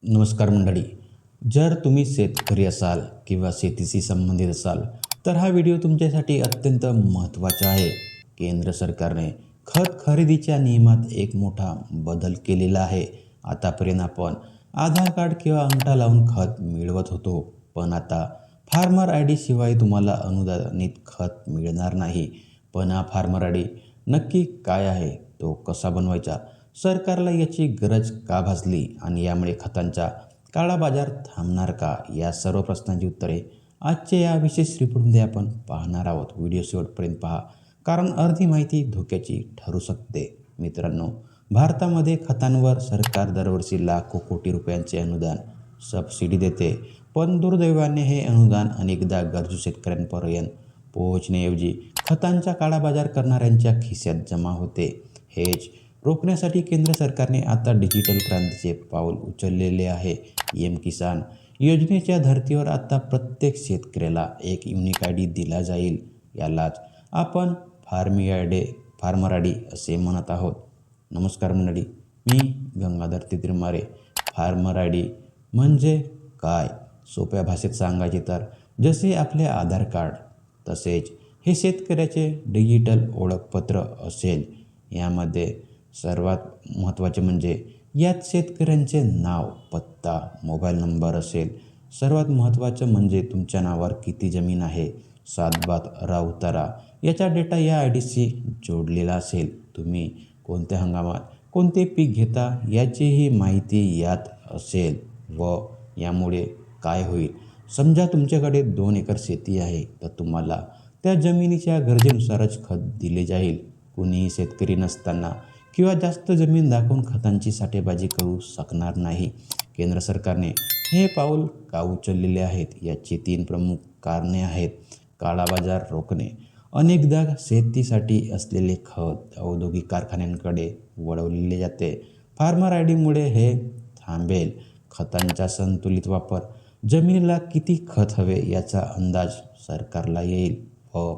नमस्कार मंडळी. जर तुम्ही शेतकरी असाल किंवा शेतीशी संबंधित असाल तर हा व्हिडिओ तुमच्यासाठी अत्यंत महत्त्वाचा आहे. केंद्र सरकारने खत खरेदीच्या नियमात एक मोठा बदल केलेला आहे. आतापर्यंत आपण आधार कार्ड किंवा अंगठा लावून खत मिळवत होतो, पण आता फार्मर आय डी शिवाय तुम्हाला अनुदानित खत मिळणार नाही. पण हा फार्मर आय डी नक्की काय आहे, तो कसा बनवायचा, सरकारला याची गरज का भासली आणि यामुळे खतांचा काळा बाजार थांबणार का, या सर्व प्रश्नांची उत्तरे आजच्या या विशेष रिपोर्टमध्ये आपण पाहणार आहोत. व्हिडिओ शेवटपर्यंत पहा, कारण अर्धी माहिती धोक्याची ठरू शकते. मित्रांनो, भारतामध्ये खतांवर सरकार दरवर्षी लाखो कोटी रुपयांचे अनुदान सबसिडी देते, पण दुर्दैवाने हे अनुदान अनेकदा गरजू शेतकऱ्यांपर्यंत पोहोचण्याऐवजी खतांचा काळा बाजार करणाऱ्यांच्या खिशात जमा होते. हेच रोखण्यासाठी केंद्र सरकारने आता डिजिटल क्रांतीचे पाऊल उचललेले आहे. पीएम किसान योजनेच्या धर्तीवर आता प्रत्येक शेतकऱ्याला एक युनिक आय डी दिला जाईल. यालाच आपण फार्मर आय डी असे म्हणत आहोत. नमस्कार मंडळी, मी गंगाधर तितिरमारे. फार्मर आय डी म्हणजे काय? सोप्या भाषेत सांगायचे तर जसे आपले आधार कार्ड तसेच हे शेतकऱ्याचे डिजिटल ओळखपत्र असेल. यामध्ये सर्वात महत्त्वाचे म्हणजे यात शेतकऱ्यांचे नाव, पत्ता, मोबाईल नंबर असेल. सर्वात महत्त्वाचं म्हणजे तुमच्या नावावर किती जमीन आहे, सातबात राउतारा, याचा डेटा या आय डीशी जोडलेला असेल. तुम्ही कोणत्या हंगामात कोणते पीक घेता याचीही माहिती यात असेल. व यामुळे काय होईल, समजा तुमच्याकडे 2 एकर शेती आहे, तर तुम्हाला त्या जमिनीच्या गरजेनुसारच खत दिले जाईल. कुणीही शेतकरी नसताना किंवा जास्त जमीन दाखवून खतांची साठेबाजी करू शकणार नाही. केंद्र सरकारने हे पाऊल का उचललेले आहेत, याची 3 प्रमुख कारणे आहेत. काळा बाजार रोखणे. अनेकदा शेतीसाठी असलेले खत औद्योगिक कारखान्यांकडे वळवले जाते. फार्मर आय डीमुळे हे थांबेल. खतांचा संतुलित वापर. जमिनीला किती खत हवे याचा अंदाज सरकारला येईल. व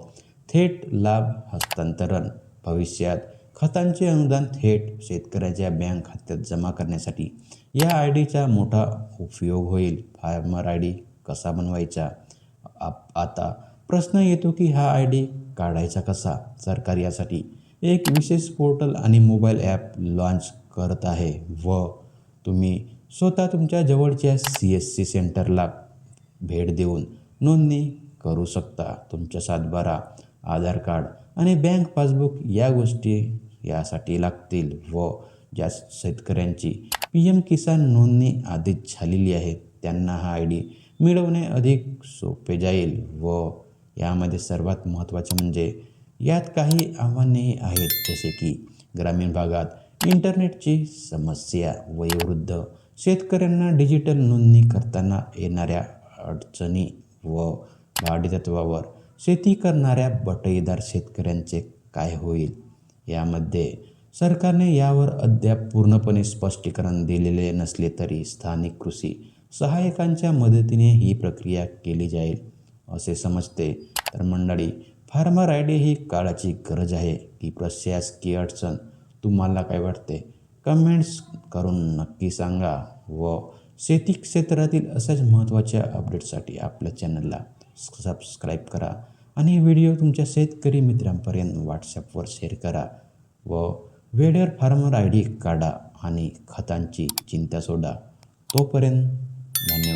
थेट लाभ हस्तांतरण. भविष्यात खतांचे अनुदान थेट शेतकऱ्याच्या बँक खात्यात जमा करण्यासाठी या आय डीचा मोठा उपयोग होईल. फार्मर आय डी कसा बनवायचा? आता प्रश्न येतो की हा आय डी काढायचा कसा? सरकार यासाठी एक विशेष पोर्टल आणि मोबाईल ॲप लॉन्च करत आहे व तुम्ही स्वतः तुमच्या जवळच्या CSC सेंटरला भेट देऊन नोंदणी करू शकता. तुमच्या सातबारा, आधार कार्ड आणि बँक पासबुक या गोष्टी यासाठी लागतील. व ज्या शेतकऱ्यांची पीएम किसान नोंदणी आधीच झालेली आहे त्यांना हा आय डी मिळवणे अधिक सोपे जाईल. व यामध्ये सर्वात महत्त्वाचे म्हणजे यात काही आव्हानेही आहेत, जसे की ग्रामीण भागात इंटरनेटची समस्या, वयोवृद्ध शेतकऱ्यांना डिजिटल नोंदणी करताना येणाऱ्या अडचणी व भाडेतत्वावर शेती करणाऱ्या बटाईदार शेतकऱ्यांचे काय होईल. यामध्ये सरकारने यावर अद्याप पूर्णपणे स्पष्टीकरण दिलेले नसले तरी स्थानिक कृषी सहाय्यकांच्या मदतीने ही प्रक्रिया केली जाईल असे समजते. तर मंडळी, फार्मर आय डी ही काळाची गरज आहे की प्रशासकीय अडचण? तुम्हाला काय वाटते? कमेंट्स करून नक्की सांगा. व शेती क्षेत्रातील अशाच महत्त्वाच्या अपडेटसाठी आपल्या चॅनलला सबस्क्राईब करा आणि व्हिडिओ तुमच्या शेतकरी मित्रांपर्यंत व्हॉट्सॲपवर शेअर करा. व वेळेवर फार्मर आय डी काढा आणि खतांची चिंता सोडा. तोपर्यंत धन्यवाद.